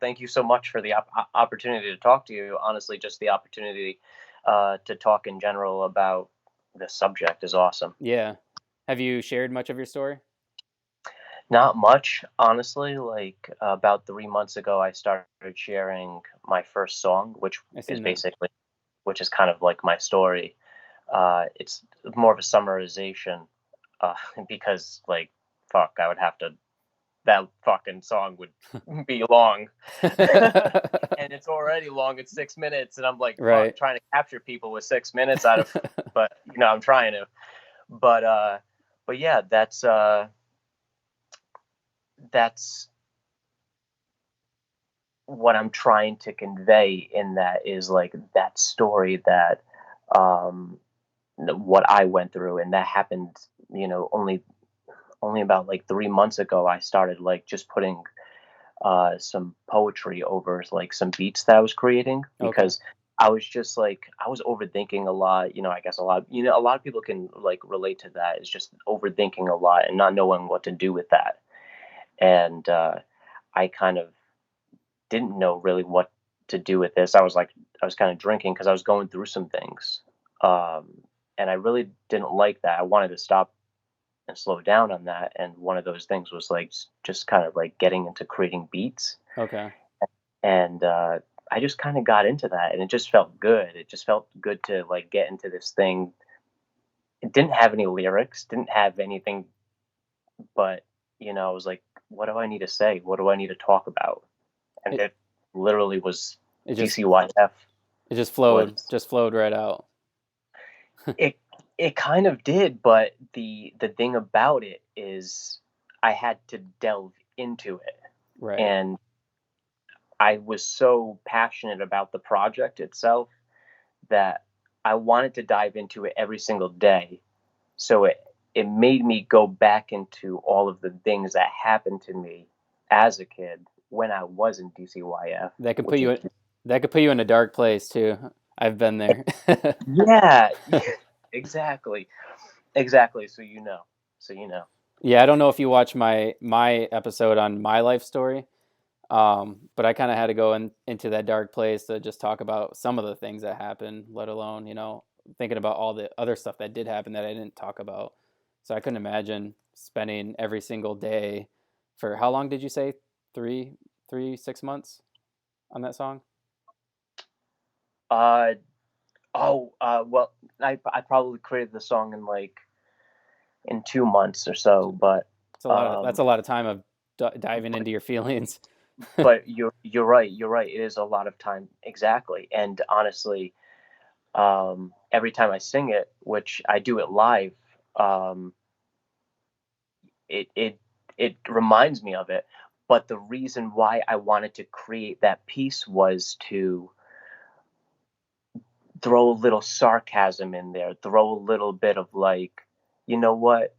thank you so much for the opportunity to talk to you. Honestly, just the opportunity to talk in general about this subject is awesome. Yeah. Have you shared much of your story? Not much, honestly. Like about 3 months ago, I started sharing my first song, I is seen that. basically, which is kind of like my story. It's more of a summarization, uh, because like, fuck, I would have to. That fucking song would be long, and it's already long. It's 6 minutes, and I'm like, fuck, Right. trying to capture people with 6 minutes out of. But I'm trying to. But yeah, that's what I'm trying to convey in that is like that story that um what I went through, and that happened, only about like 3 months ago. I started like just putting some poetry over like some beats that I was creating, Okay. because I was just like I was overthinking a lot. I guess a lot of people can like relate to that. It's just overthinking a lot and not knowing what to do with that. And I kind of didn't know really what to do with this. I was kind of drinking because I was going through some things, and I really didn't like that. I wanted to stop and slow down on that. And one of those things was like just kind of like getting into creating beats, Okay. and I just kind of got into that, and it just felt good. It just felt good to like get into this thing. It didn't have any lyrics, didn't have anything, but I was like, what do I need to say? What do I need to talk about? And It it literally was it just DCYF. it just Was flowed right out. it it kind of did, but the thing about it is I had to delve into it, Right. and I was so passionate about the project itself that I wanted to dive into it every single day. So it made me go back into all of the things that happened to me as a kid when I was in DCYF, That could put which you is in that could put you in a dark place too. I've been there. yeah, yeah, exactly. Exactly. So Yeah, I don't know if you watch my episode on my life story, but I kind of had to go into that dark place to just talk about some of the things that happened, let alone thinking about all the other stuff that did happen that I didn't talk about. So I couldn't imagine spending every single day for how long did you say? Three, 6 months on that song? Uh well, I probably created the song in like in 2 months or so, That's a lot of time of diving into your feelings. but you're right. You're right. It is a lot of time, exactly. And honestly, every time I sing it, which I do it live, um, it it it reminds me of it. But the reason why I wanted to create that piece was to throw a little sarcasm in there, throw a little bit of like, you know what?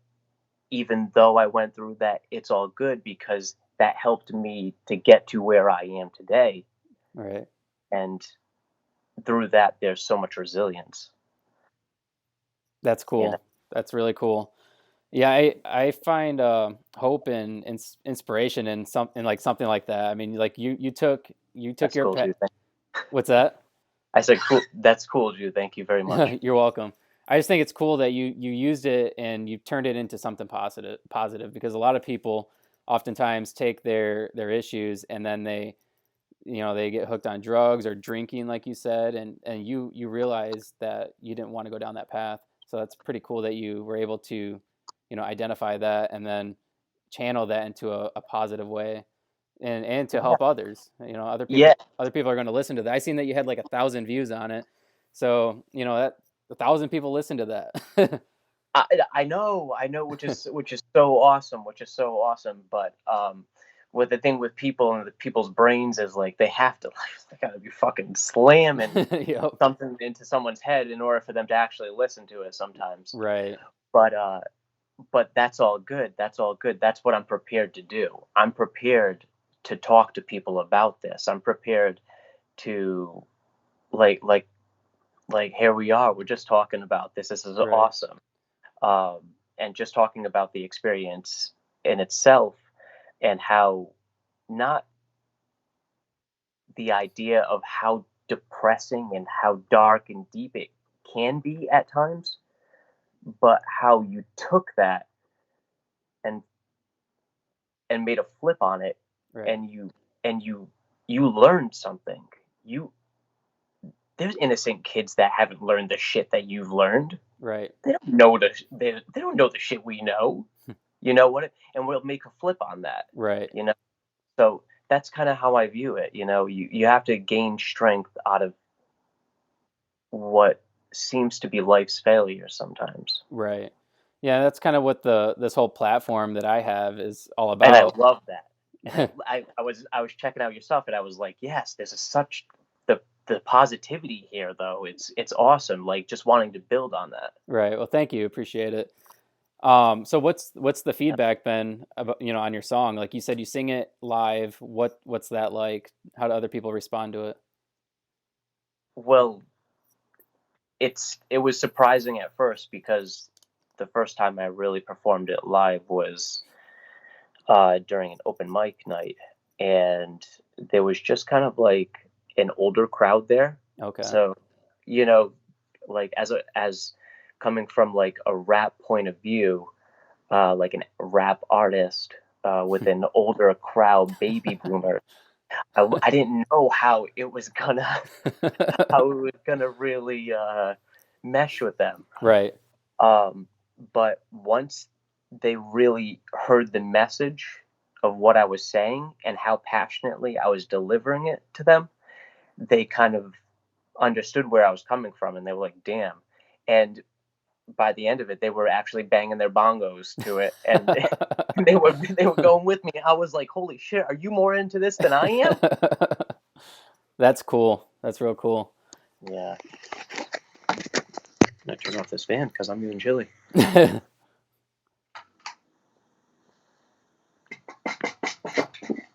Even though I went through that, it's all good because that helped me to get to where I am today. Right. And through that, there's so much resilience. That's You know? cool. That's really cool. Yeah, I find hope and inspiration in something like that. I mean, like you took That's your cool, pet. Jude. What's that? I said, cool. That's cool, Jude. Thank you very much. You're welcome. I just think it's cool that you used it and you turned it into something positive because a lot of people oftentimes take their issues and then they get hooked on drugs or drinking like you said and you realize that you didn't want to go down that path. So that's pretty cool that you were able to identify that and then channel that into a positive way and to Yeah. help others. Other Yeah. people are going to listen to that. I seen that you had like 1,000 views on it, so that 1,000 people listen to that. I know, which is so awesome, But with the thing with people and the people's brains is like they have to, they gotta be fucking slamming Yep. something into someone's head in order for them to actually listen to it sometimes. Right. But that's all good. That's all good. That's what I'm prepared to do. I'm prepared to talk to people about this. I'm prepared to like like here we are. We're just talking about this. This is Right. awesome. And just talking about the experience in itself, and how not the idea of how depressing and how dark and deep it can be at times, but how you took that and made a flip on it, Right. and you learned something. You There's innocent kids that haven't learned the shit that you've learned. Right. They don't know the shit we know. You know what? And we'll make a flip on that. Right. You know. So that's kind of how I view it. You have to gain strength out of what seems to be life's failure sometimes. Right. Yeah, that's kind of what this whole platform that I have is all And I about. love that. And I was checking out your stuff, and I was like, yes, this is such the positivity here, though. It's awesome. Like, just wanting to build on that. Right. Well, thank you. Appreciate it. So what's the Yeah. feedback been about, on your song? Like you said, you sing it live. What's that like? How do other people respond to it? Well, it was surprising at first, because the first time I really performed it live was during an open mic night, and there was just kind of like an older crowd there. Okay. So, you know, like as coming from like a rap point of view, like a rap artist with an older crowd, baby boomer. I didn't know how it was gonna really mesh with them. Right. Um, but once they really heard the message of what I was saying and how passionately I was delivering it to them, they kind of understood where I was coming from, and they were like, "Damn!" And by the end of it, they were actually banging their bongos to it, and they were going with me. I was like, "Holy shit! Are you more into this than I am?" That's cool. That's real cool. Yeah. I turn off this fan because I'm getting chilly.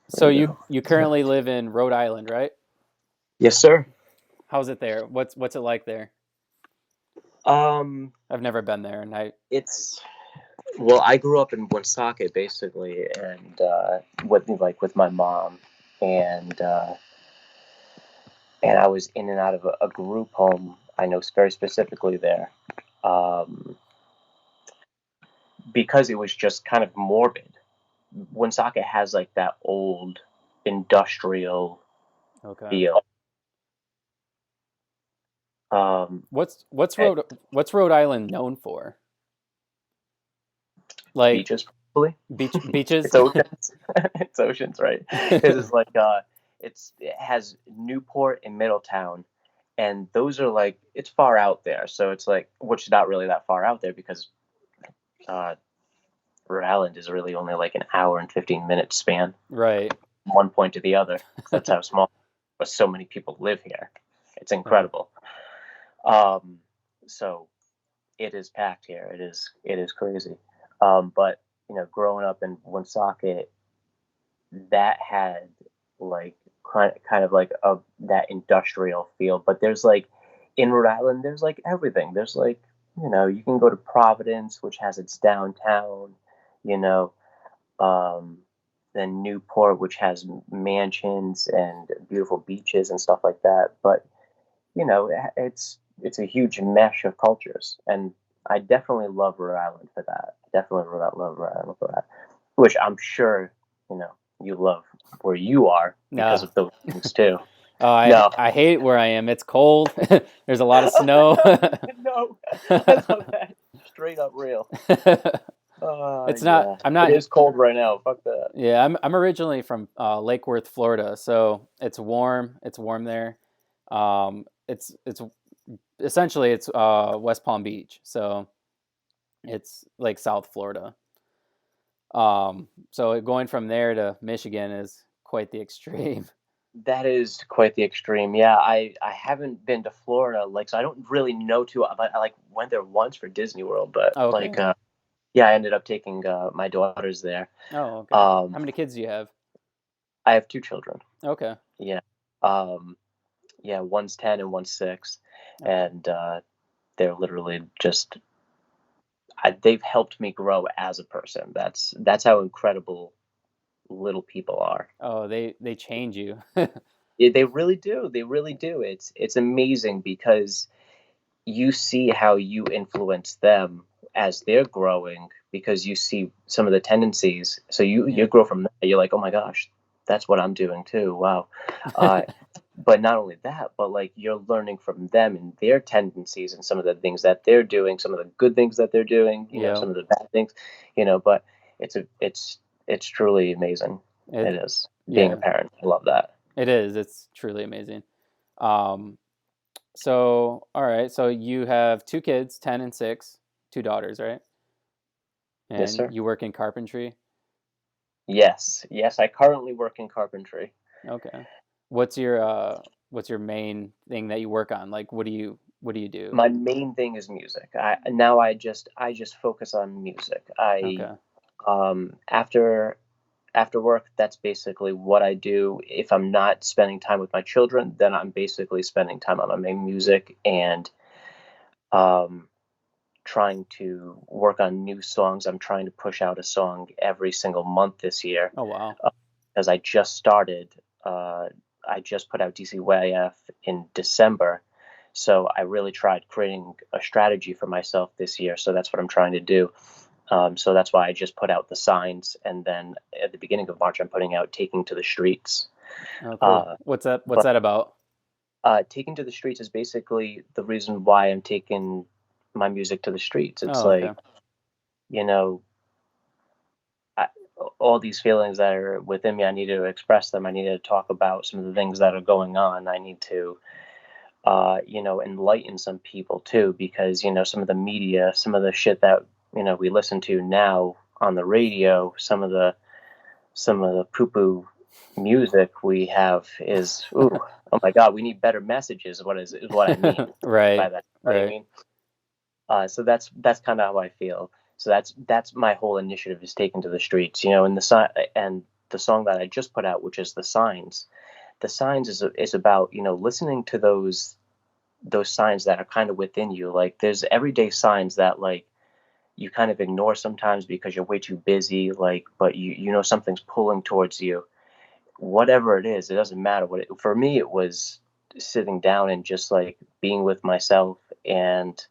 So There we you go. you currently live in Rhode Island, right? Yes, sir. How's it there? What's it like there? Um, I've never been there, and it's Well, I grew up in Woonsocket basically, and with my mom, and I was in and out of a group home. I know very specifically there, um, because it was just kind of morbid. Woonsocket has like that old industrial okay. feel. Um, What's and Rhode Island known for? Like beaches, probably. beaches? It's oceans. It's oceans, right? Because it's like it has Newport and Middletown, and those are like, it's far out there. So it's like, which is not really that far out there, because uh, Rhode Island is really only like an hour and 15 minute span, Right. one point to the other. That's how small, but so many people live here. It's Right. incredible. Um, so it is packed here. It is crazy. But growing up in Woonsocket, that had like kind of like that industrial feel. But there's like, in Rhode Island, there's like everything. There's like, you can go to Providence, which has its downtown. You know, um, then Newport, which has mansions and beautiful beaches and stuff like that. But it's a huge mesh of cultures, and I definitely love Rhode Island for that. Definitely love Rhode Island for that, which I'm sure you love where you are because No. of those things too. Oh, I No, I hate where I am. It's cold. There's a lot of snow. no, I love that. Straight up real. It's not. Yeah, I'm it not. is cold right now. Fuck that. Yeah, I'm originally from Lake Worth, Florida, so it's warm. It's warm there. It's essentially it's West Palm Beach, so it's like South Florida. So going from there to Michigan is quite the extreme. That is quite the extreme. Yeah, I haven't been to Florida, like, so I don't really know too. But I like went there once for Disney World, but Oh, okay. like yeah, I ended up taking my daughters there. Oh, okay. Um, How many kids do you have? I have two children. Okay. Yeah. Um, yeah, one's 10 and one's 6, Okay. and they're literally just they've helped me grow as a person. That's how incredible little people are. Oh, they change you. Yeah, they really do. They really do. It's amazing because you see how you influence them as they're growing because you see some of the tendencies. So you Yeah. grow from that. You're like, oh my gosh, that's what I'm doing too. Wow. Uh, but not only that, but like you're learning from them and their tendencies and some of the things that they're doing, some of the good things that they're doing, Yeah. some of the bad things, but it's truly amazing. It It is being a yeah, parent. I love that. it is. It's truly amazing. Um, so all right, so you have two kids, 10 and 6, two daughters, right? Yes, And sir. you work in carpentry. Yes, yes. I currently work in carpentry. Okay. What's your main thing that you work on? Like what do you do? My main thing is music. I just focus on music. I Okay. after work, that's basically what I do. If I'm not spending time with my children, then I'm basically spending time on my main music and um, trying to work on new songs. I'm trying to push out a song every single month this year Oh wow. because I just started. Uh, I just put out DCYF in December, so I really tried creating a strategy for myself this year. So that's what I'm trying to do. So that's why I just put out the signs, and then at the beginning of March, I'm putting out "Taking to the Streets." Oh cool. Uh, What's but that about? "Taking to the Streets" is basically the reason why I'm taking my music to the streets. It's Oh, okay. like you know, I, all these feelings that are within me, I need to express them. I need to talk about some of the things that are going on. I need to, enlighten some people too, because some of the media, some of the shit that we listen to now on the radio, some of the poo poo music we have is ooh, oh my god, we need better messages. Is what I mean by Right. that. You know what I Right. mean? So that's kind of how I feel. So that's my whole initiative is taken to the streets, and the song that I just put out, which is the signs. The signs is about listening to those signs that are kind of within you. Like there's everyday signs that like you kind of ignore sometimes because you're way too busy. Like, but you know something's pulling towards you. Whatever it is, it doesn't matter for me. It was sitting down and just like being with myself and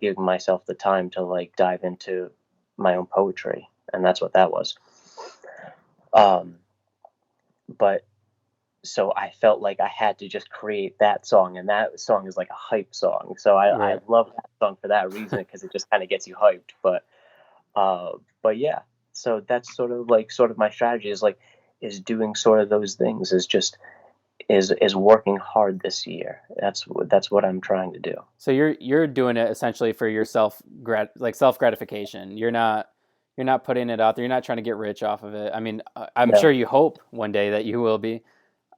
giving myself the time to like dive into my own poetry, and that's what that was. Um, but so I felt like I had to just create that song, and that song is like a hype song. So I Right. love that song for that reason because it just kind of gets you hyped. But yeah, so that's sort of my strategy is doing sort of those things is just is working hard this year. That's what I'm trying to do. So you're doing it essentially for your self gratification. You're not putting it out there. You're not trying to get rich off of it. I mean, I'm sure No, you hope one day that you will be.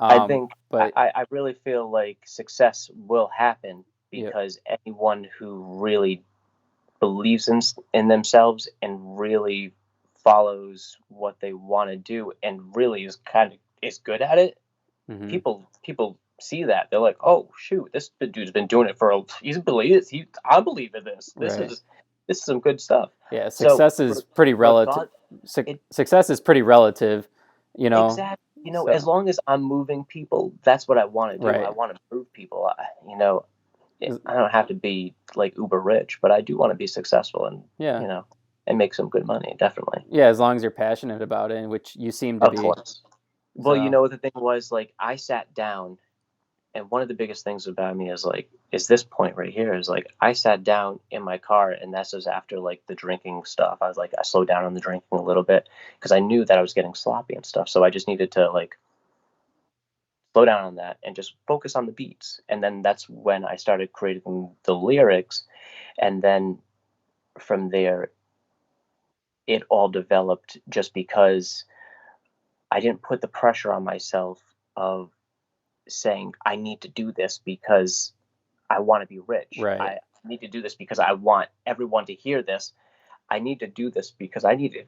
I think But I really feel like success will happen yeah, because anyone who really believes in themselves and really follows what they want to do and really is good at it, hmm people see that they're like, oh shoot, this dude's been doing it for he's believes he I believe in this. This right. is this is some good stuff. Yeah, So success is pretty relative. regard it Success is pretty relative, you know. exactly. As So long as I'm moving people, that's what I want to do. I right. want to move people. I don't have to be like uber rich, but I do want to be successful and Yeah. you know and make some good money, definitely. Yeah, as long as you're passionate about it, which you seem to Of be. course. Well, So, the thing was like I sat down and one of the biggest things about me is this point right here is like I sat down in my car and this was after like the drinking stuff. I was like I slowed down on the drinking a little bit because I knew that I was getting sloppy and stuff. So I just needed to like slow down on that and just focus on the beats. And then that's when I started creating the lyrics. And then from there, it all developed just because I didn't put the pressure on myself of saying, I need to do this because I want to be rich. right. I need to do this because I want everyone to hear this. I need to do this because I need to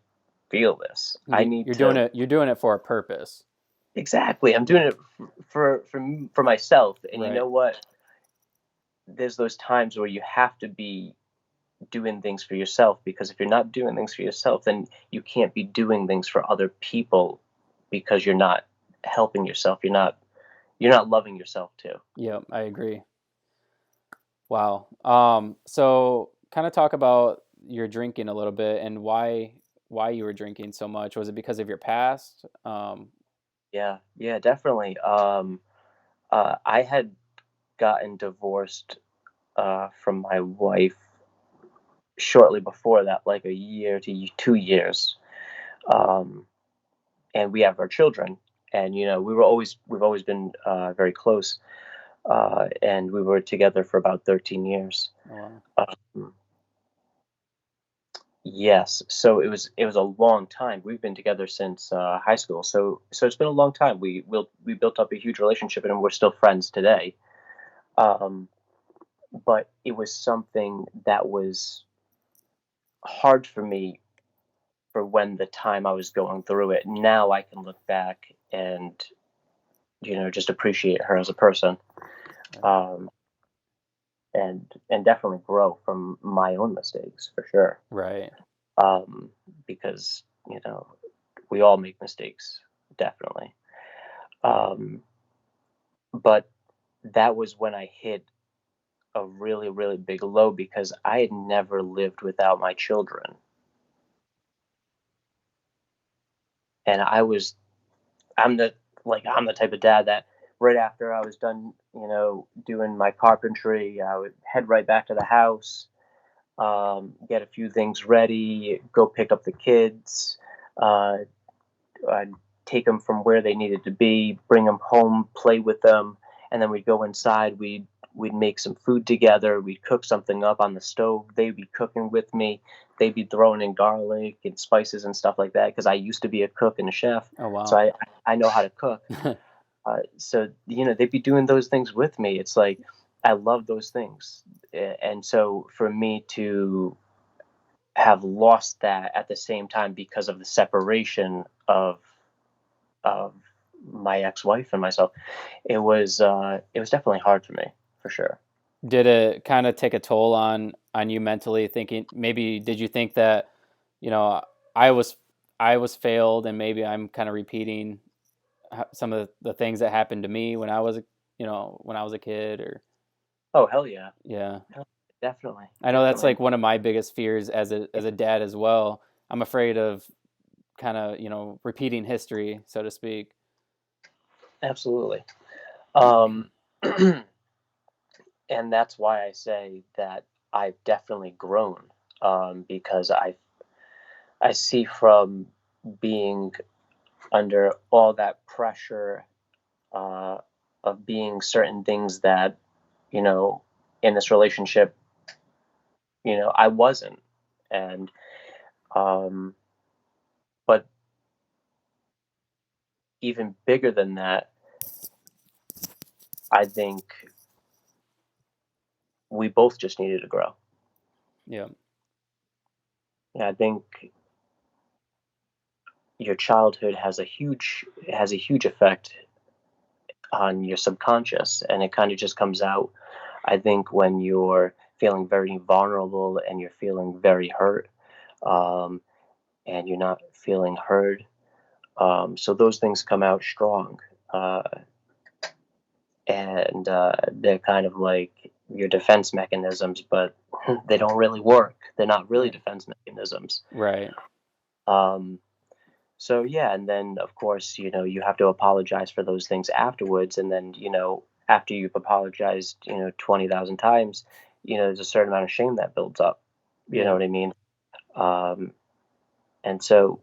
feel this. I need You're doing to it for a purpose. exactly. I'm doing it for myself. And you Right. know what? There's those times where you have to be doing things for yourself because if you're not doing things for yourself, then you can't be doing things for other people because you're not helping yourself. You're not. you're not loving yourself too. Yep, I agree. Wow. So kind of talk about your drinking a little bit and why you were drinking so much. Was it because of your past? Yeah, yeah, definitely. I had gotten divorced from my wife shortly before that, like a year to 2 years. Um, and we have our children, and we've always been very close, and we were together for about 13 years. Oh, wow. Um, yes, so it was a long time. We've been together since high school, so it's been a long time. We built up a huge relationship, and we're still friends today. Um, but it was something that was hard for me for when the time I was going through it. Now I can look back and just appreciate her as a person, Right. um, and definitely grow from my own mistakes for sure. Right. Because we all make mistakes, definitely. Um, but that was when I hit a really, really big low because I had never lived without my children, and I'm the I'm the type of dad that right after I was done, doing my carpentry, I would head right back to the house, get a few things ready, go pick up the kids, uh, I'd take them from where they needed to be, bring them home, play with them, and then we'd go inside. We'd make some food together. We'd cook something up on the stove. They'd be cooking with me. They'd be throwing in garlic and spices and stuff like that because I used to be a cook and a chef, Oh, so wow. I know how to cook. So they'd be doing those things with me. It's like I love those things, and so for me to have lost that at the same time because of the separation of my ex-wife and myself, it was definitely hard for me, for sure. Did it kind of take a toll on you mentally thinking maybe did you think that, you know, I was I was failed and maybe I'm kind of repeating some of the things that happened to me when I was when I was a kid or Oh, hell yeah. yeah. Hell, definitely, I know that's definitely. like one of my biggest fears as a dad as well. I'm afraid of kind of, repeating history, so to speak. Absolutely. Um, and that's why I say that I've definitely grown, because I see from being under all that pressure, uh, of being certain things that, you know, in this relationship, I wasn't. And, um, but even bigger than that, I think we both just needed to grow. Yeah. Yeah, I think your childhood has a huge effect on your subconscious, and it kind of just comes out, I think, when you're feeling very vulnerable and you're feeling very hurt, um, and you're not feeling heard. So those things come out strong, uh, and they're kind of like your defense mechanisms, but they don't really work. They're not really Right. defense mechanisms. Right. Um, so yeah, and then of course, you have to apologize for those things afterwards, and then after you've apologized, 20,000 times, there's a certain amount of shame that builds up. You know Yeah. what I mean? Um, and so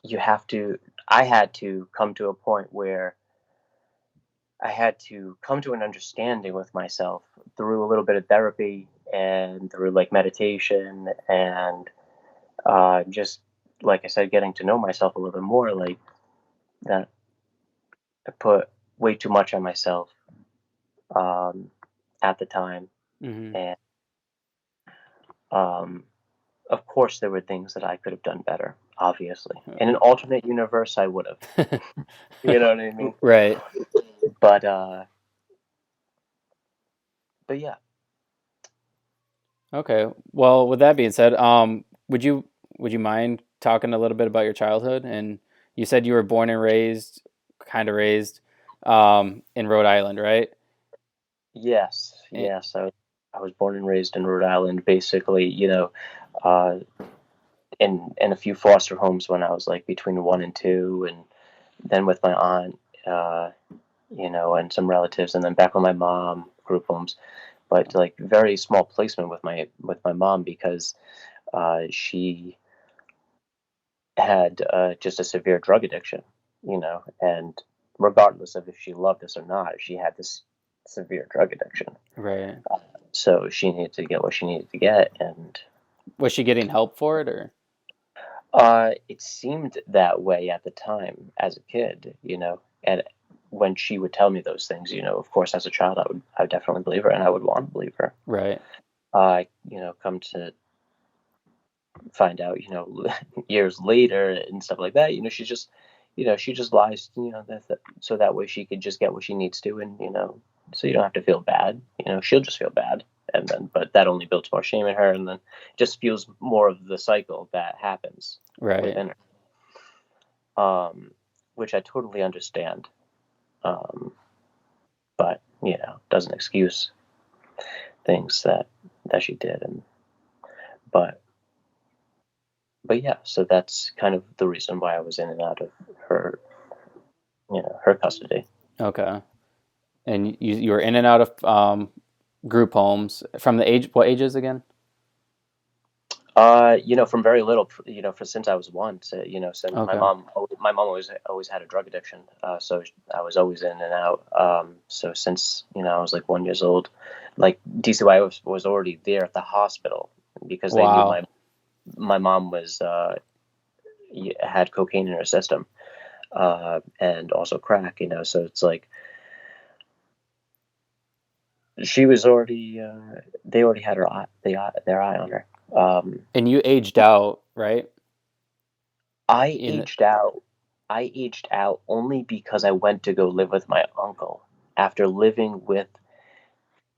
you have to. I had to come to a point where I had to come to an understanding with myself through a little bit of therapy and through like meditation and just like I said, getting to know myself a little bit more. Like that, I put way too much on myself, um, at the time, Hmm. and um, of course there were things that I could have done better. Obviously, in an alternate universe, I would have. You know what I mean? Right. But yeah. Okay. Well, with that being said, would you mind talking a little bit about your childhood and you said you were born and raised, kind of raised, in Rhode Island, right? Yes, Eh, yes. I was born and raised in Rhode Island, basically, uh, in a few foster homes when I was like between 1 and 2, and then with my aunt, uh, and some relatives, and then back with my mom, group homes. But like very small placement with my mom because she had just a severe drug addiction, and regardless of if she loved us or not, she had this severe drug addiction. right. So she needed to get what she needed to get, and Was she getting help for it, or? it seemed that way at the time as a kid, and when she would tell me those things, of course, as a child, I would definitely believe her, and I would want to believe her. Right. Come to find out, years later and stuff like that, she just lies, so that way she could just get what she needs to, and so you don't have to feel bad, she'll just feel bad, and then, but that only builds more shame in her, and then just fuels more of the cycle that happens Right. within her, which I totally understand, um, but doesn't excuse things that she did, and but yeah, so that's kind of the reason why I was in and out of her, her custody. Okay. And you were in and out of group homes from the age, what ages again? From very little, for since I was 1, so since Okay. my mom always had a drug addiction, so I was always in and out. So since I was like 1 years old, like DCYF was already there at the hospital because they knew Wow. my mom was had cocaine in her system, and also crack, so it's like she was already they already had their eye on her. And you aged out, right? I In aged out. I aged out only because I went to go live with my uncle after living with,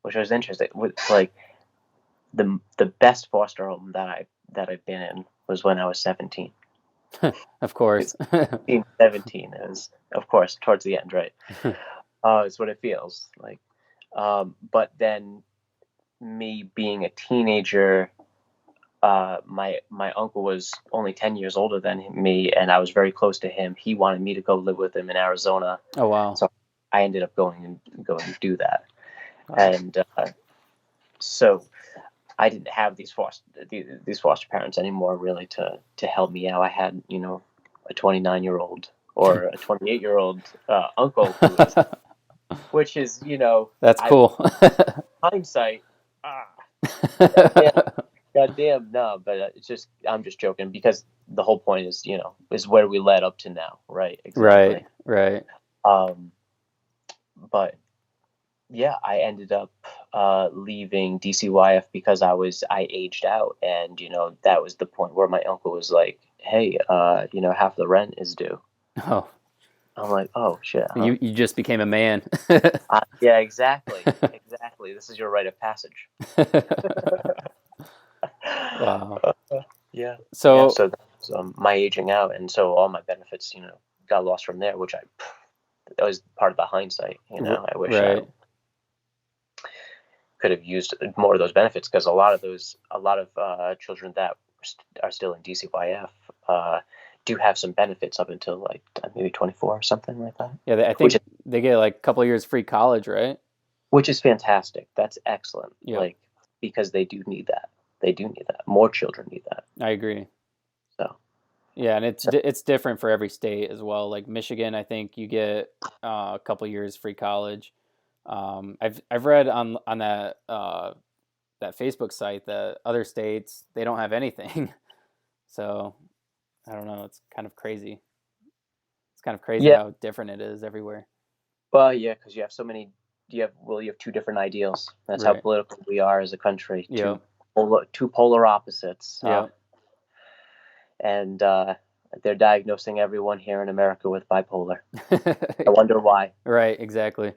which was interesting. With like the best foster home that I've been in was when I was 17. of course. It's 17. It was, of course, towards the end, right? It's what it feels like. But then me being a teenager, my uncle was only 10 years older than me, and I was very close to him. He wanted me to go live with him in Arizona, Oh wow. so I ended up going to do that. Wow. And so I didn't have these foster parents anymore, really, to help me out. I had a 29-year-old or a 28-year-old uncle which is That's I cool. hindsight, ah, goddamn. Goddamn, no, but it's just I'm just joking because the whole point is where we led up to now, right? Right, Exactly. right. Um, but yeah, I ended up leaving DCYF because I aged out, and that was the point where my uncle was like, "Hey, half the rent is due." Oh, I'm like, "Oh shit, huh?" you just became a man. Yeah, exactly, exactly. This is your rite of passage. Wow. Yeah, yeah. So, So that was my aging out, and so all my benefits, got lost from there, which that was part of the hindsight. I wish I right. could have used more of those benefits because a lot of children that are still in DCYF do have some benefits up until like maybe 24 or something like that, Yeah, I which is think they get like a couple of years free college, right? which is fantastic. That's excellent. Yep, Like because they do need that. They do need that. More children need that. I agree. So Yeah, and so it's different for every state as well. Like Michigan, I think you get a couple years free college. I've read on that Facebook site that other states they don't have anything. So I don't know. It's kind of crazy. It's kind of crazy yeah, how different it is everywhere. well, yeah, because you have so many. You have two different ideals. That's how Right. political we are as a country. Yep. Two polar opposites. Yep. And they're diagnosing everyone here in America with bipolar. I wonder why. Right. Exactly.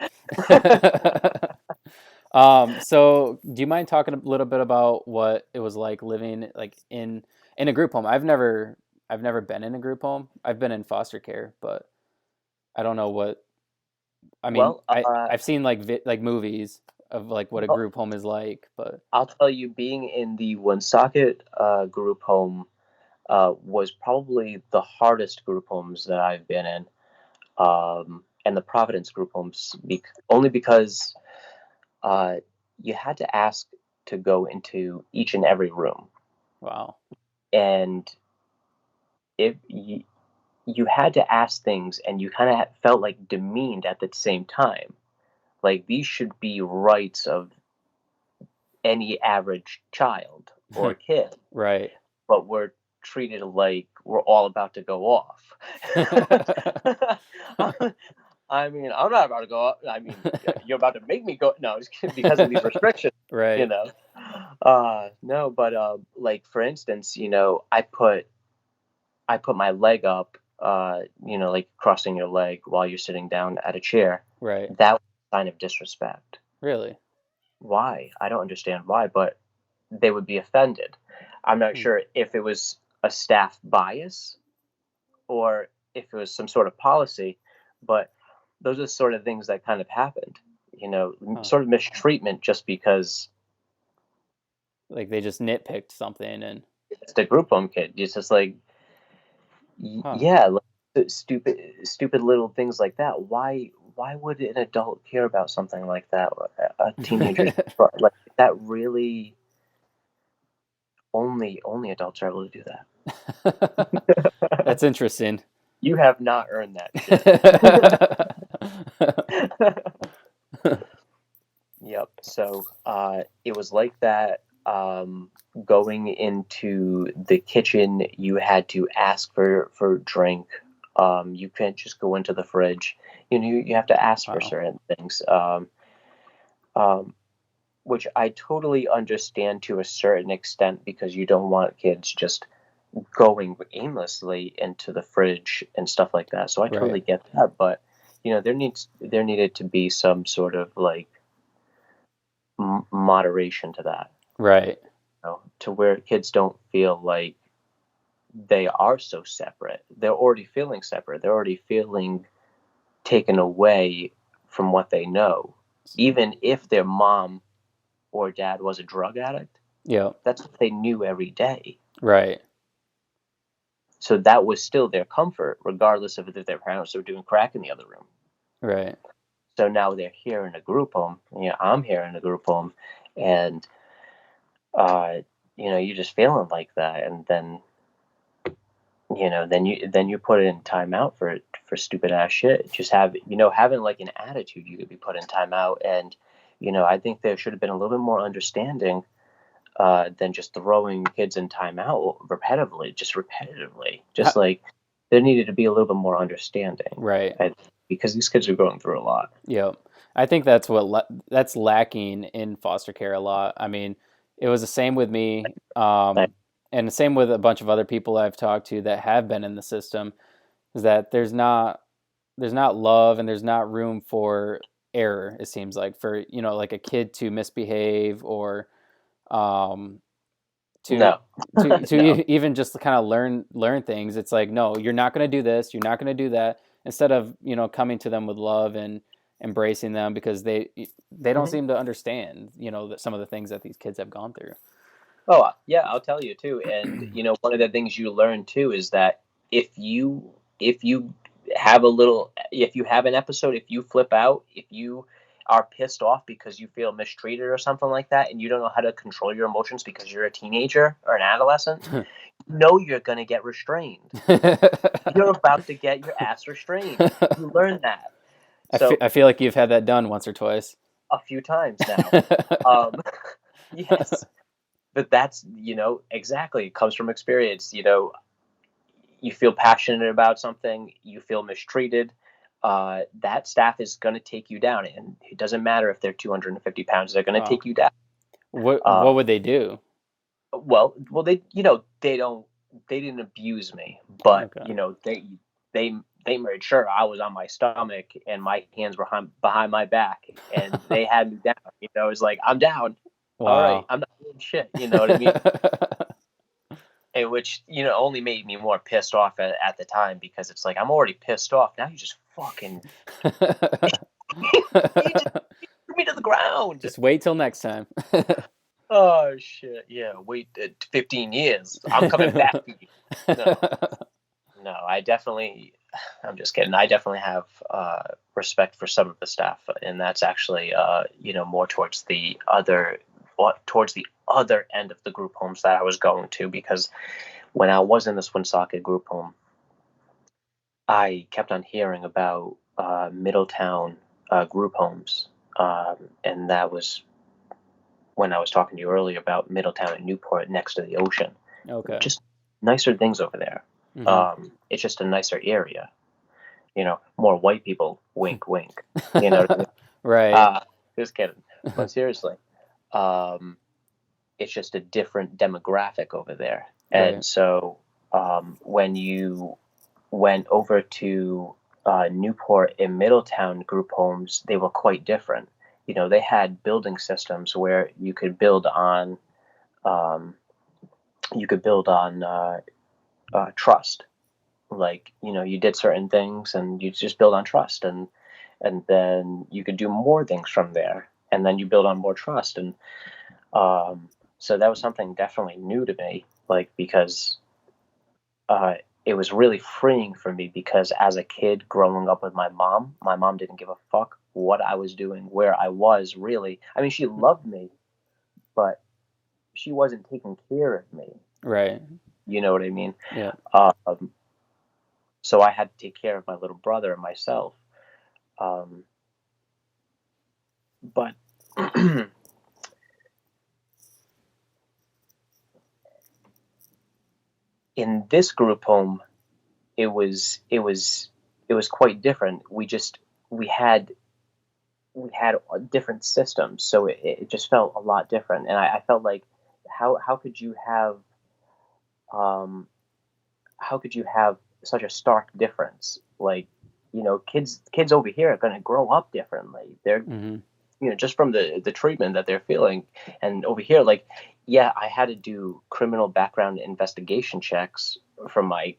So do you mind talking a little bit about what it was like living like in a group home? I've never I've never been in a group home. I've been in foster care, but I don't know what. I mean, Well, I've seen like like movies of like what a well, group home is like, but I'll tell you, being in the Woonsocket group home was probably the hardest group homes that I've been in, and the Providence group homes, only because uh, you had to ask to go into each and every room, wow. and if you had to ask things, and you kind of felt like demeaned at the same time. Like these should be rights of any average child or kid, Right. but we're treated like we're all about to go off. I mean, I'm not about to go off. I mean, you're about to make me go. No, just kidding, because of these restrictions, you Right. know. No, but like for instance, I put my leg up, like crossing your leg while you're sitting down at a chair. Right. That was a sign of disrespect. Really. Why? I don't understand why, but they would be offended. I'm not Hmm. sure if it was a staff bias or if it was some sort of policy, but those are the sort of things that kind of happened. Huh. Sort of mistreatment just because Like they just nitpicked something and it's the group home kid. It's just like, huh. yeah, like, stupid little things like that. Why would an adult care about something like that? A teenager, like that really only adults are able to do That's that. interesting. You have not earned that shit. Yep. So it was like that. Going into the kitchen, you had to ask for drink. You can't just go into the fridge. You have to ask for Wow. certain things. Um, which I totally understand to a certain extent, because you don't want kids just going aimlessly into the fridge and stuff like that. So I Right. totally get that, but there needed to be some sort of like moderation to that, Right. to where kids don't feel like they are so separate. They're already feeling separate. They're already feeling taken away from what they know. Even if their mom or dad was a drug addict, Yeah. that's what they knew every day. Right. So that was still their comfort, regardless of if their parents were doing crack in the other room. Right. So now they're here in a group home. I'm here in a group home, and uh, you're just feeling like that, and then you put it in timeout for stupid ass shit. Just having like an attitude, you could be put in timeout, and I think there should have been a little bit more understanding than just throwing kids in timeout repetitively. Just Ha- like there needed to be a little bit more understanding, Right. because these kids are going through a lot. Yep. I think that's that's lacking in foster care a lot. I mean, it was the same with me, Like, and the same with a bunch of other people I've talked to that have been in the system. Is that there's not love and there's not room for error. It seems like for like a kid to misbehave or um, to no, no. even just kind of learn things. It's like, no, you're not going to do this, you're not going to do that, instead of coming to them with love and embracing them, because they don't Mhm. seem to understand that some of the things that these kids have gone through. Oh, yeah, I'll tell you too. And one of the things you learn too is that if you if you have an episode, if you flip out, if you are pissed off because you feel mistreated or something like that, and you don't know how to control your emotions because you're a teenager or an adolescent, you're gonna get restrained. You're about to get your ass restrained. You learn that. So I feel like you've had that done once or twice. a few times now. Um, yes. But that's exactly, it comes from experience. You feel passionate about something, you feel mistreated, that staff is going to take you down, and it doesn't matter if they're 250 pounds, they're going to Wow. take you down. What uh, would they do? well, they didn't abuse me, but Okay. they made sure I was on my stomach and my hands were behind my back, and they had me down. It's like, I'm down. All right, Wow. I'm not doing shit. You know what I mean? which only made me more pissed off at the time, because it's like I'm already pissed off. Now you just fucking you just threw me to the ground. Just wait till next time. Oh shit! Yeah, wait 15 years. I'm coming back for you. No, no, I definitely. I'm just kidding. I definitely have respect for some of the staff, and that's actually more towards the other end of the group homes that I was going to, because when I was in this Woonsocket group home, I kept on hearing about Middletown group homes, and that was when I was talking to you earlier about Middletown and Newport next to the ocean. Okay. Just nicer things over there. Mm-hmm. It's just a nicer area. More white people. Wink, wink. You know what I mean? Right. Just kidding. But seriously, it's just a different demographic over there. And Right. so when you went over to Newport and Middletown group homes, they were quite different. They had building systems where um, you could build on trust. Like, you did certain things and you just build on trust, and then you could do more things from there, and then you build on more trust. And so that was something definitely new to me, like, because uh, it was really freeing for me, because as a kid growing up with my mom didn't give a fuck what I was doing, where I was, really. I mean, she loved me, but she wasn't taking care of me. Right. You know what I mean? Yeah. Um, so I had to take care of my little brother and myself. Um, but in this group home, it was quite different. We had different systems, so it just felt a lot different. And I felt like, how could you have um, such a stark difference? Like, kids over here are going to grow up differently. They're Mm-hmm. just from the treatment that they're feeling. And over here, like, yeah, I had to do criminal background investigation checks for my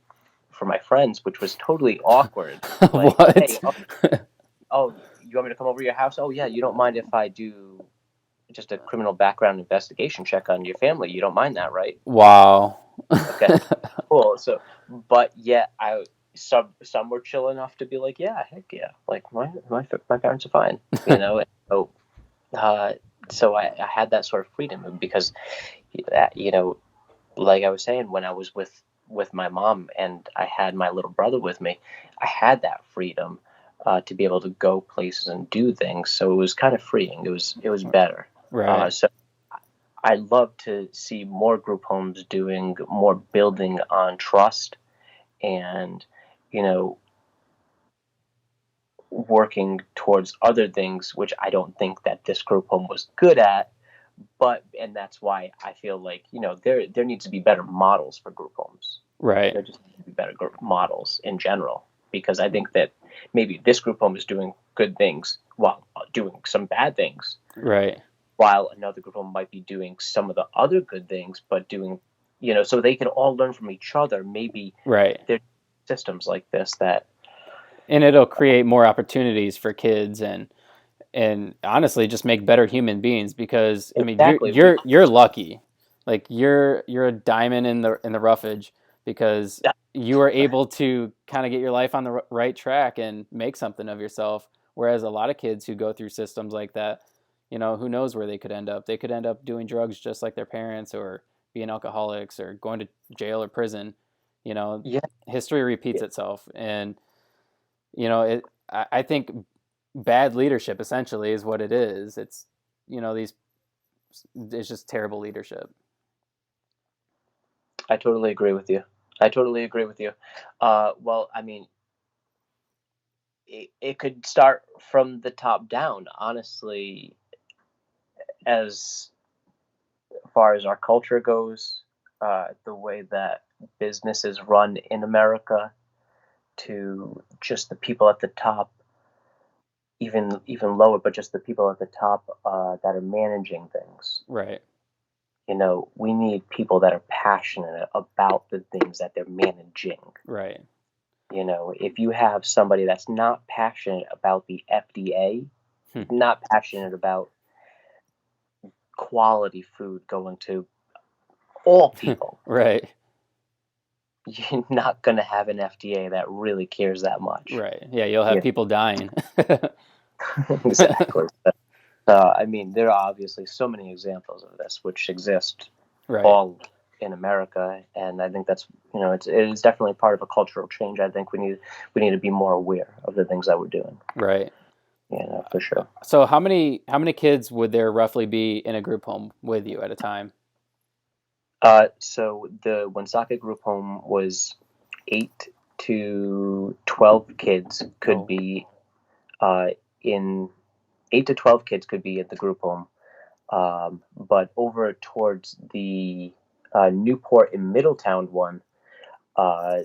friends, which was totally awkward. Like, hey, What? oh, you want me to come over to your house? Oh yeah, you don't mind if I do just a criminal background investigation check on your family? You don't mind that, right? Wow. Okay, cool. So, but yeah, some were chill enough to be like, yeah, heck yeah, like my parents are fine, And uh, so I had that sort of freedom, because like I was saying, when I was with my mom and I had my little brother with me, I had that freedom to be able to go places and do things. So it was kind of freeing. It was better. Right. So I'd love to see more group homes doing more building on trust, and you know working towards other things, which I don't think that this group home was good at. And that's why I feel like there needs to be better models for group homes. Right. There just needs to be better models in general, because I think that maybe this group home is doing good things while doing some bad things, Right. while another group home might be doing some of the other good things, but doing, so they can all learn from each other. Maybe Right. there's systems like this that. And it'll create more opportunities for kids, and honestly just make better human beings, because I mean you're Exactly. you're you're lucky. Like you're a diamond in the roughage, because you are able to kind of get your life on the right track and make something of yourself, whereas a lot of kids who go through systems like that, who knows where they could end up. They could end up doing drugs just like their parents, or being alcoholics, or going to jail or prison. you know Yeah. History repeats itself, and I think bad leadership essentially is what it is. These it's just terrible leadership. I totally agree with you. I totally agree with you. Well, I mean, it could start from the top down, honestly, as far as our culture goes, the way that businesses run in America, to just the people at the top, even lower, but just the people at the top that are managing things. Right. we need people that are passionate about the things that they're managing. Right. If you have somebody that's not passionate about the FDA, Hmm. not passionate about quality food going to all people, Right. you're not going to have an FDA that really cares that much. Right. Yeah, you'll have Yeah, people dying. exactly. I mean, there are obviously so many examples of this which exist Right. all in America, and I think that's it is definitely part of a cultural change. I think we need to be more aware of the things that we're doing. Right. For sure. So how many kids would there roughly be in a group home with you at a time? So the Woonsocket group home was 8 to 12 kids could Oh, be uh, in 8 to 12 kids could be at the group home. But over towards the Newport and Middletown one, uh,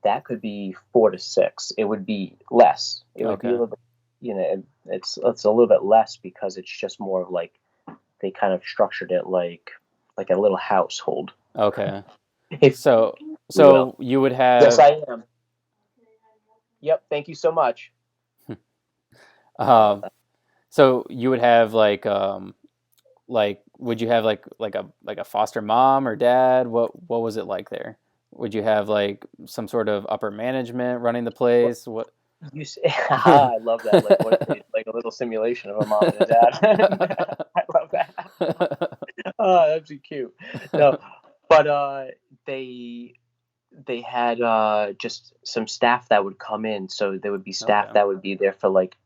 that could be 4 to 6. It would be less. It would be a okay. little bit, it's a little bit less because it's just more of like they kind of structured it like a little household, Okay. if So you will. so you would Yes, have I am. Yep. Thank you so much. Sorry about um so you would have like would you have like a foster mom or dad? What was it like there? Would you have like some sort of upper management running the that. place? What? You say, I love that. Like, what if they like a little simulation of a mom and a dad? I love that. Oh, that'd be cute. No, but they they had just some staff that would come in. So there would be staff Okay. that would be there for like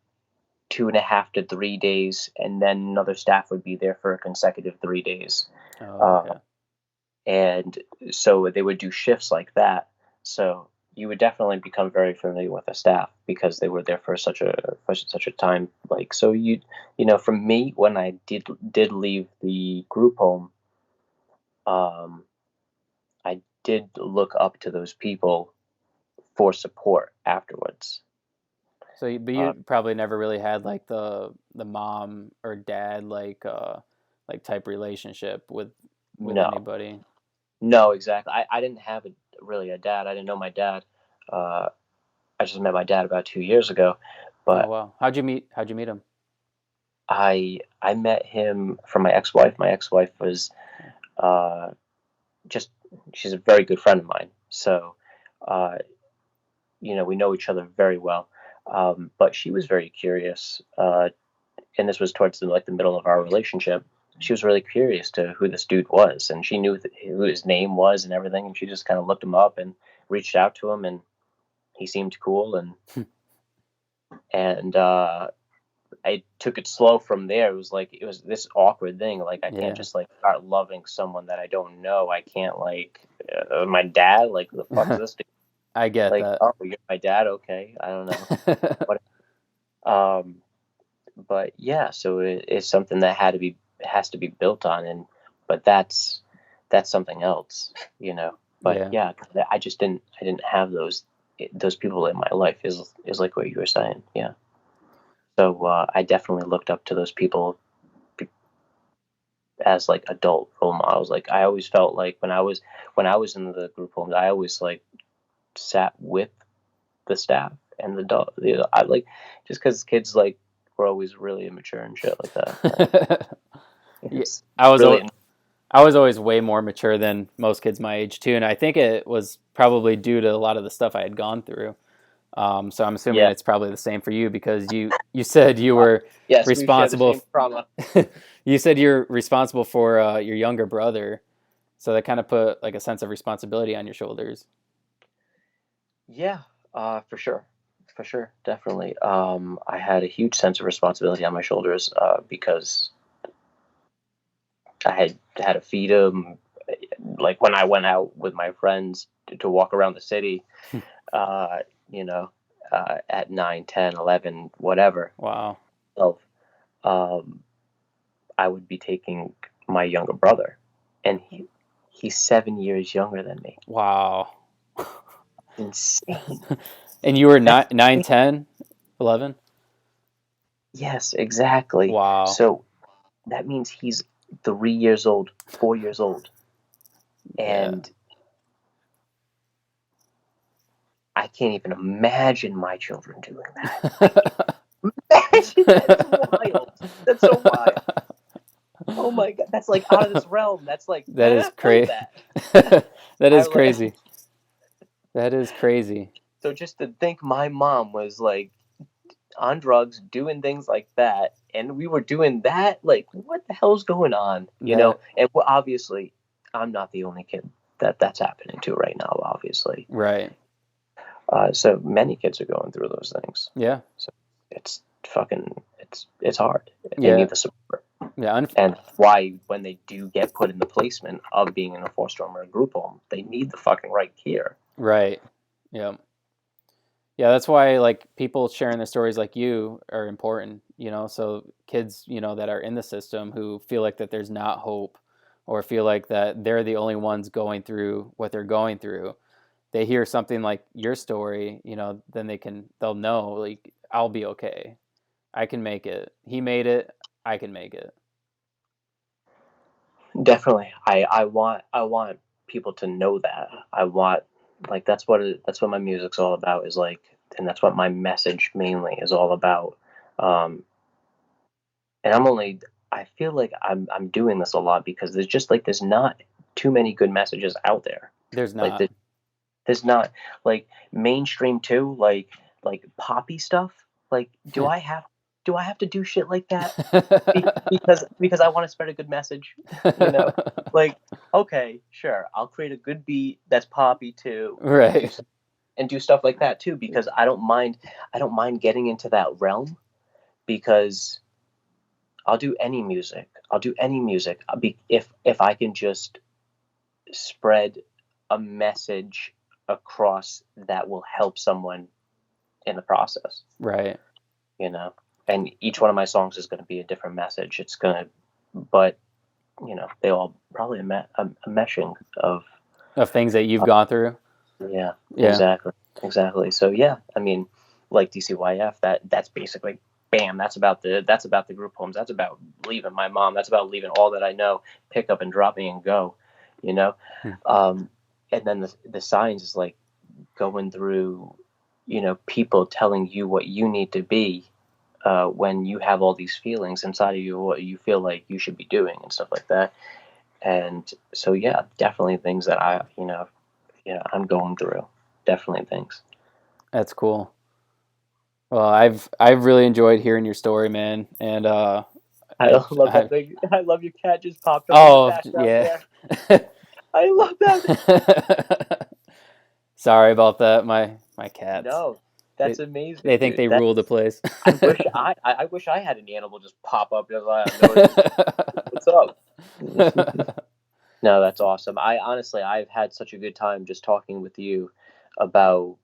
2.5 to 3 days, and then another staff would be there for a consecutive 3 days. Oh, Uh, okay. and so they would do shifts like that. So you would definitely become very familiar with the staff because they were there for such a time. Like so, for me when I did leave the group home, um, I did look up to those people for support afterwards. But Uh, you probably never really had like the mom or dad like type relationship with no, anybody. no, exactly. I didn't have really a dad. I didn't know my dad. Uh, I just met my dad about 2 years ago, Oh but wow. How'd you meet him? I met him from my ex-wife. My ex-wife was uh, just she's a very good friend of mine. So uh, we know each other very well. But she was very curious, and this was towards the middle of our relationship. She was really curious to who this dude was, and she knew who his name was and everything. And she just kind of looked him up and reached out to him, and he seemed cool. And I took it slow from there. It was this awkward thing. Like I can't Yeah. just like start loving someone that I don't know. I can't like my dad. Like who the fuck's this dude? I get Like, that. oh, you're my dad. Okay, I don't know. What? Um, but yeah, so it's something that has to be built on, but that's something else, you know. But Yeah. yeah, I didn't have those people in my life. Is like what you were saying. Yeah. So I definitely looked up to those people as like adult role models. Like I always felt like when I was in the group homes, I always like sat with the staff and the dog. I like just because kids like were always really immature and shit like that. Yeah, It's I was really I was always way more mature than most kids my age too, and I think it was probably due to a lot of the stuff I had gone through. So I'm assuming yeah. it's probably the same for you because you said you were Yes, we share the responsible. same trauma. You said you're responsible for your younger brother, so that kind of put like a sense of responsibility on your shoulders. Yeah, for sure, definitely. I had a huge sense of responsibility on my shoulders because I had to feed him. Like when I went out with my friends to walk around the city, uh, you know, at 9, 10, 11, whatever, Wow. 12, um, I would be taking my younger brother, and he's 7 years younger than me. Wow. Insane. And you were That's 9, 10, 11? yes, exactly. Wow. So that means he's 3 years old, 4 years old, Yeah. and I can't even imagine my children doing that. I can't imagine. That's wild. That's so wild. Oh my god, that's like out of this realm. That's like, That is fuck crazy. that. That I is like crazy. That is crazy. so just to think my mom was like on drugs doing things like that and we were doing that, like what the hell's going on, That and obviously I'm not the only kid that's happening to right now, obviously. right. So many kids are going through those things, Yeah. so it's fucking it's hard. They Yeah. need the support. Yeah. And why, when they do get put in the placement of being in a foster home or a group home, they need the fucking right care. Right. Yeah. Yeah, that's why like people sharing their stories like you are important, so kids, that are in the system who feel like that there's not hope or feel like that they're the only ones going through what they're going through. They hear something like your story, then they'll know like I'll be okay. I can make it. He made it. I can make it. Definitely, I want people to know that. I want, like, that's what my music's all about, is like, and that's what my message mainly is all about. Um, and I feel like I'm doing this a lot because there's not too many good messages out there. There's Like not. there's not, like, mainstream too, like poppy stuff. Like, do I have to do shit like that? Because I want to spread a good message, you know. Like, okay, sure, I'll create a good beat that's poppy too, Right. and do stuff like that too, because I don't mind getting into that realm, because I'll do any music, if I can just spread a message across that will help someone in the process, Right. you know. And each one of my songs is going to be a different message. It's going to, but they all probably a meshing of, Of things that you've uh, gone through. yeah, Yeah. exactly. So yeah, I mean, like DCYF, that's basically, bam, that's about the group homes. That's about leaving my mom. That's about leaving all that I know, pick up and drop me and go, you know. Hmm. And then the signs is like going through, people telling you what you need to be, when you have all these feelings inside of you, what you feel like you should be doing and stuff like that. And so yeah, definitely things that I'm going through. Definitely things. That's cool. Well, I've really enjoyed hearing your story, man, and I love that I've thing. I love your cat just popped up in the oh background yeah. there. I love that. Sorry about that. My cats. No, They that's they amazing, think dude. they rule the place. I wish I had an animal just pop up just out of nowhere. What's up? No, that's awesome. I've had such a good time just talking with you about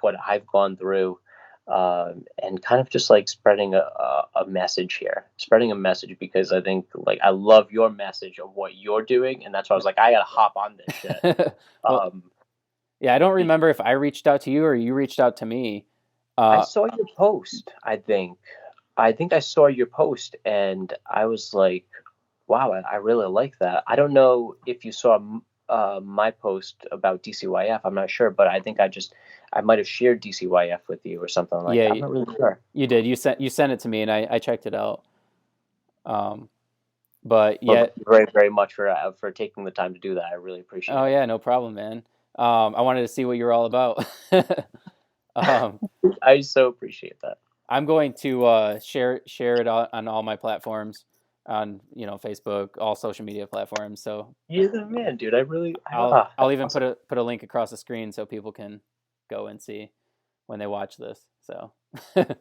what I've gone through, and kind of just like spreading a message here, spreading a message, because I think, like, I love your message of what you're doing, and that's why I was like, I gotta hop on this shit. Well, Um, yeah, I don't be- remember if I reached out to you or you reached out to me. I Uh, saw your post. I think I saw your post, and I was like, wow, I really like that. I don't know if you saw my post about DCYF. I'm not sure, but I think I might have shared DCYF with you or something like yeah, that. I'm not really sure. you did. You sent it to me, and I checked it out. Um, but Well, yeah, thank you very, very much for taking the time to do that. I really appreciate oh it. yeah, no problem, man. I wanted to see what you're all about. um, I so appreciate that. I'm going to share it on all my platforms, on Facebook, all social media platforms. So You're the man, dude. I'll That's even awesome. put a link across the screen so people can go and see when they watch this. So Dude,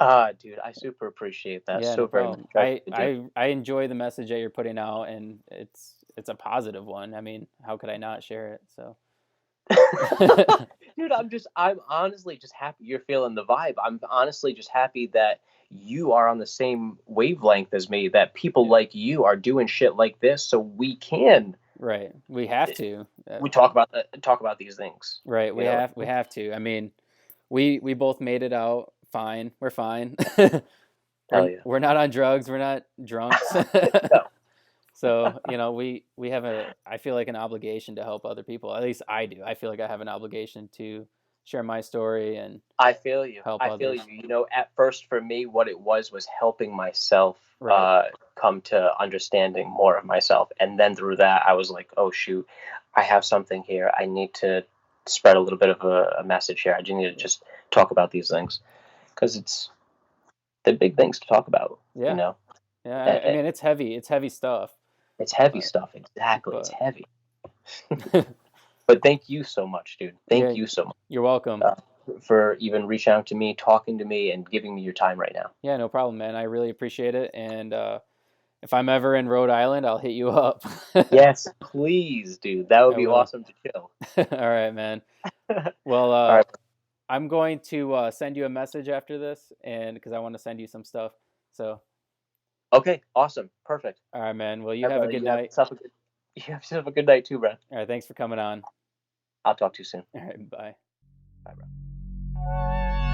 I super appreciate that yeah, so no very much. problem. I I, really do. I I enjoy the message that you're putting out, and it's a positive one. I mean, how could I not share it? So Dude, I'm honestly just happy you're feeling the vibe. I'm honestly just happy that you are on the same wavelength as me, that people yeah, like you are doing shit like this, so right. We have to. we talk about these things. Right. You know. We have to. I mean, we both made it out fine. We're fine. Hell yeah. We're not on drugs. We're not drunks. No. So, we have I feel like an obligation to help other people. At least I do. I feel like I have an obligation to share my story and I feel you. help I feel you. others. At first for me, what it was helping myself Right. come to understanding more of myself, and then through that, I was like, oh shoot, I have something here. I need to spread a little bit of a message here. I do need to just talk about these things because it's the big things to talk about. You Yeah. know, Yeah. and, I mean, it's heavy. It's heavy stuff, it's heavy but stuff. Exactly, it's but heavy. But thank you so much, dude. yeah, Thank you so much you're welcome. uh, for even reaching out to me, talking to me, and giving me your time right now. Yeah, no problem, man. I really appreciate it. And if I'm ever in Rhode Island, I'll hit you up. Yes, please, dude. That would I be will. awesome to chill. All right, man. Well, All right. I'm going to send you a message after this, and because I want to send you some stuff. So, Okay. Awesome. Perfect. all right, man. Well, you All right, have a brother. good night. You have yourself a good night too, bro. All right, thanks for coming on. I'll talk to you soon. All right, bye. Bye, bro.